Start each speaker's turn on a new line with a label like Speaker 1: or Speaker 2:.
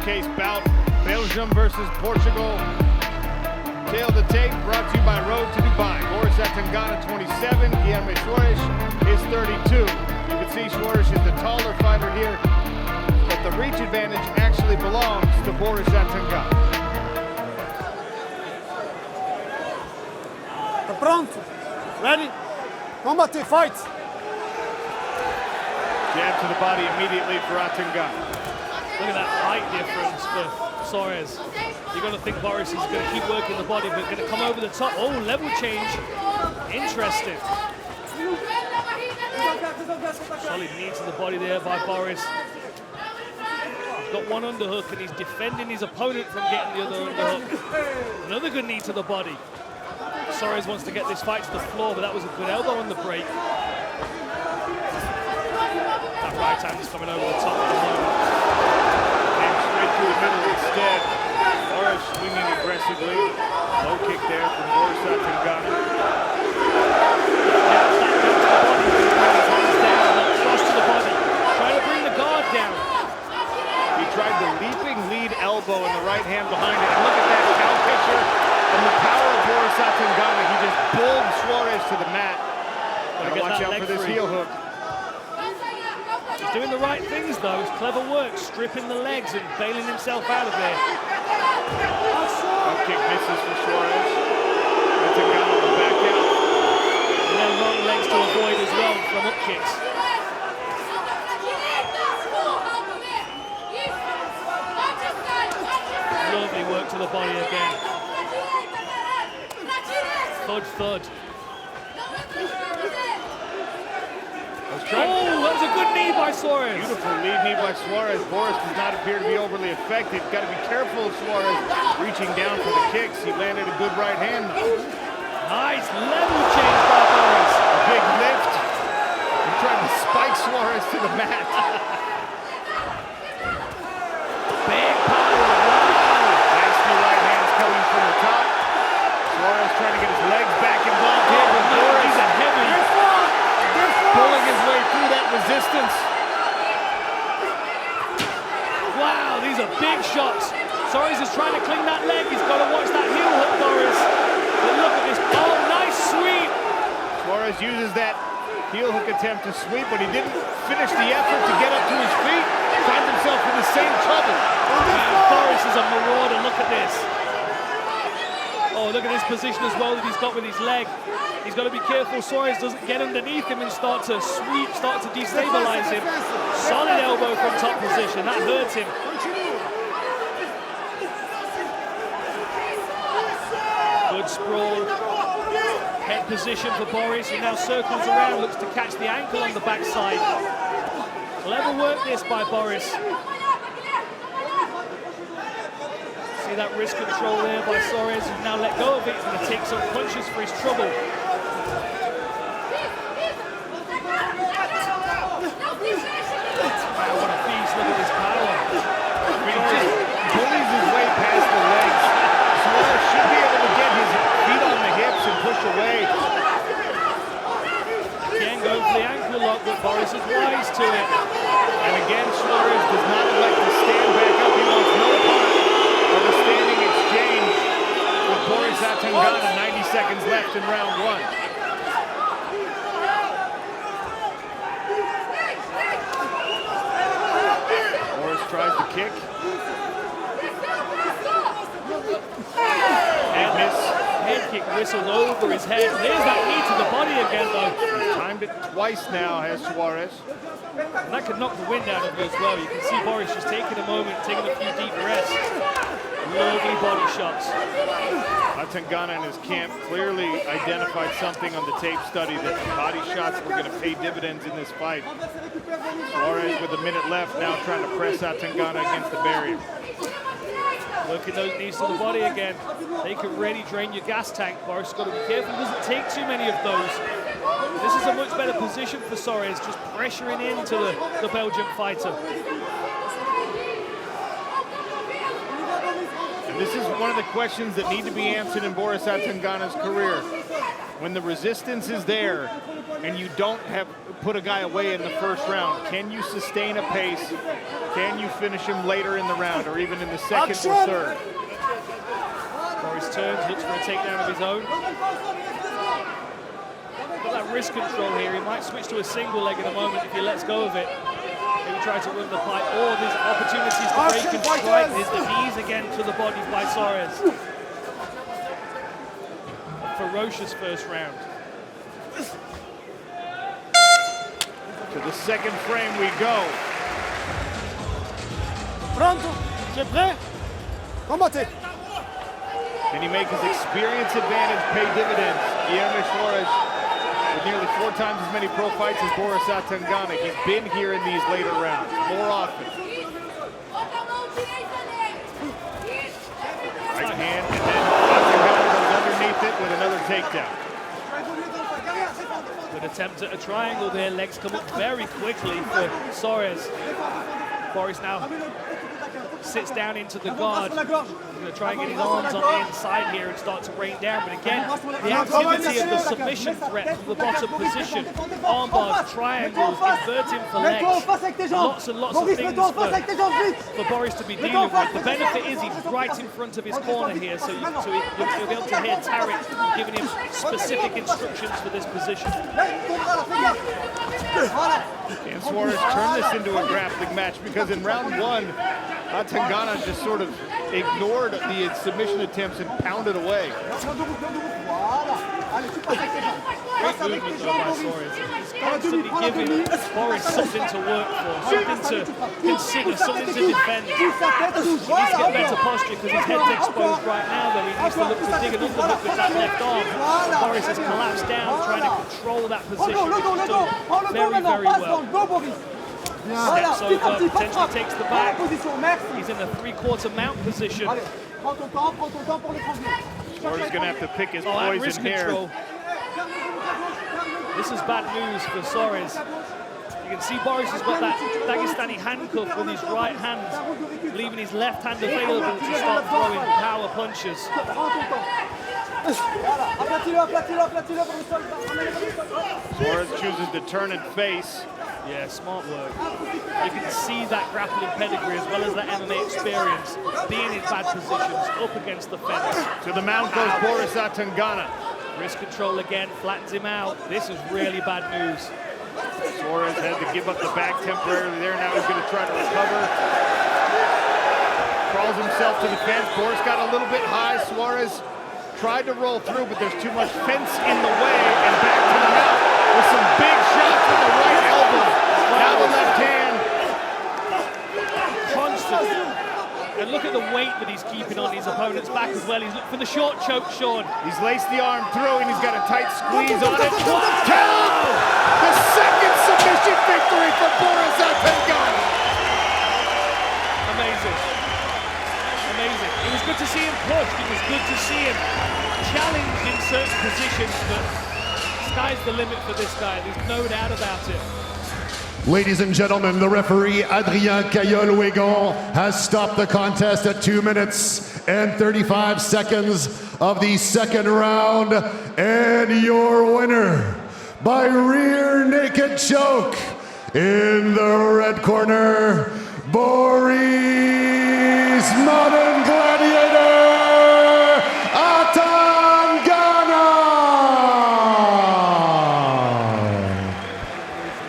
Speaker 1: showcase bout, Belgium versus Portugal. Tail to tape, brought to you by Road to Dubai. Boris Atangana, 27, Guilherme Soares is 32. You can see Soares is the taller fighter here, but the reach advantage actually belongs to Boris Atangana.
Speaker 2: Tá pronto? Ready? Combat, fight!
Speaker 1: Jab to the body immediately for Atangana.
Speaker 3: Look at that height difference for Soares. You're going to think Boris is going to keep working the body, but going to come over the top. Oh, level change. Interesting. Solid knee to the body there by Boris. He's got one underhook and he's defending his opponent from getting the other underhook. Another good knee to the body. Soares wants to get this fight to the floor, but that was a good elbow on the break. That right hand is coming over the top at the moment.
Speaker 1: Came straight through the middle instead. Soares swinging aggressively. Low kick there from Boris Atangana.
Speaker 3: Cross to the body. Trying to bring the guard down.
Speaker 1: He tried the leaping lead elbow in the right hand behind it. And look at that cow catcher and the power of Boris Atangana. He just pulled Soares to the mat. Gotta watch out for this heel hook.
Speaker 3: He's doing the right things though. It's clever work, stripping the legs and bailing himself out of there.
Speaker 1: Up kick misses for Soares. Atangana will back out.
Speaker 3: And then long legs to avoid as well from up kicks. Lovely work to the body again. Thud, thud. Oh, that was a good knee by Soares.
Speaker 1: Beautiful lead knee by Soares. Boris does not appear to be overly effective. Got to be careful of Soares reaching down for the kicks. He landed a good right hand.
Speaker 3: Nice level change by Boris.
Speaker 1: A big lift. He tried to spike Soares to the mat.
Speaker 3: Big power. Wow.
Speaker 1: Nasty right hands coming from the top. Soares trying to get his legs back involved here, but Boris
Speaker 3: He's a heavy.
Speaker 1: pulling his way through that resistance.
Speaker 3: Wow, these are big shots. Soares is trying to cling that leg. He's got to watch that heel hook, Boris. But look at this. Oh, nice sweep.
Speaker 1: Soares uses that heel hook attempt to sweep, but he didn't finish the effort to get up to his feet. Finds himself in the same trouble.
Speaker 3: Wow, Boris is a marauder. Look at this. Oh, look at this position as well that he's got with his leg. He's got to be careful Soares doesn't get underneath him and start to sweep, start to destabilize him. Solid elbow from top position. That hurts him. Good sprawl. Head position for Boris. He now circles around, looks to catch the ankle on the backside. Clever work this by Boris. See that wrist control there by Soares. He's now let go of it. He's going to take some punches for his trouble. Wow, what a beast. Look at this power.
Speaker 1: He just bullies his way past the legs. Soares should be able to get his feet on the hips and push away.
Speaker 3: Again, going for the ankle lock, but Boris is wise to it.
Speaker 1: And again, Soares does not elect to stand back up. He wants no part of the standing exchange with Boris Atangana. 90 seconds left in round one. Boris tries to kick. And miss.
Speaker 3: Head kick whistled over his head. There's that knee to the body again, though.
Speaker 1: He's timed it twice now, has Soares.
Speaker 3: And that could knock the wind out of you as well. You can see Boris just taking a moment, taking a few deep breaths. Lovely body shots.
Speaker 1: Atangana and his camp clearly identified something on the tape study that body shots were going to pay dividends in this fight. Soares with a minute left now trying to press Atangana against the barrier.
Speaker 3: Look at those knees to the body again. They can really drain your gas tank. Boris has got to be careful. He doesn't take too many of those. This is a much better position for Soares, just pressuring into the Belgian fighter.
Speaker 1: And this is one of the questions that need to be answered in Boris Atangana's career. When the resistance is there and you don't have put a guy away in the first round, can you sustain a pace Can you finish him later in the round or even in the second or third?
Speaker 3: Boris turns, looks for a takedown of his own. Got that wrist control here. He might switch to a single leg in a moment if he lets go of it. Maybe try to run the fight. Oh, there's opportunities to break and strike. There's the knees again to the body by Soares. A ferocious first round.
Speaker 1: To the second frame we go.
Speaker 2: Pronto? Tu es prêt? Combattez.
Speaker 1: Can he make his experience advantage pay dividends? Guilherme Soares, with nearly 4 times as many pro fights as Boris Atangana. He's been here in these later rounds more often. Right hand, and then Atangana goes underneath it with another takedown.
Speaker 3: Good attempt at a triangle there. Legs come up very quickly for Soares. Boris now sits down into the guard. He's going to try and get his arms on the inside here and start to rain down. But again, the activity of the submission threat from the bottom position. Arm bars, triangles, inverting for legs. Lots and lots of things for Boris to be dealing with. The benefit is he's right in front of his corner here, so you'll be able to hear 𝗟𝗃 giving him specific instructions for this position.
Speaker 1: Can Soares turn this into a grappling match? Because in round 1, Atangana just sort of ignored the submission attempts and pounded away.
Speaker 3: Great movement though by Soares. He's constantly giving Boris something to work for, something to consider, something to defend. He needs to get better posture because his head's exposed right now, though. He needs to look to dig an underhook with that left arm. Boris has collapsed down, trying to control that position, which he's done very, very well. Steps over, potentially takes the back. He's in the 3/4 mount position.
Speaker 1: Soares is going to have to pick his poison here.
Speaker 3: Control. This is bad news for Soares. You can see Boris has got that Dagestani handcuff with his right hand, leaving his left hand available to start throwing power punches.
Speaker 1: Soares chooses to turn and face.
Speaker 3: Yeah, smart work. You can see that grappling pedigree as well as that MMA experience, being in bad positions, up against the fence.
Speaker 1: To the mount goes Boris Atangana.
Speaker 3: Wrist control again, flattens him out. This is really bad news.
Speaker 1: Soares had to give up the back temporarily there. Now he's going to try to recover. Crawls himself to the fence. Boris got a little bit high. Soares tried to roll through, but there's too much fence in the way. And back to the mount with some big shots with the right elbow. Now the left hand.
Speaker 3: Constant. And look at the weight that he's keeping on his opponent's back as well. He's looking for the short choke, Sean.
Speaker 1: He's laced the arm through and he's got a tight squeeze on it. Count! The second submission victory for Boris Atangana.
Speaker 3: Amazing. Amazing. It was good to see him pushed. It was good to see him challenged in certain positions, but sky's the limit for this guy. There's no doubt about it.
Speaker 4: Ladies and gentlemen, the referee 𝗟𝗃𝗦𝗃 has stopped the contest at 2 minutes and 35 seconds of the second round, and your winner by rear naked choke in the red corner, Boris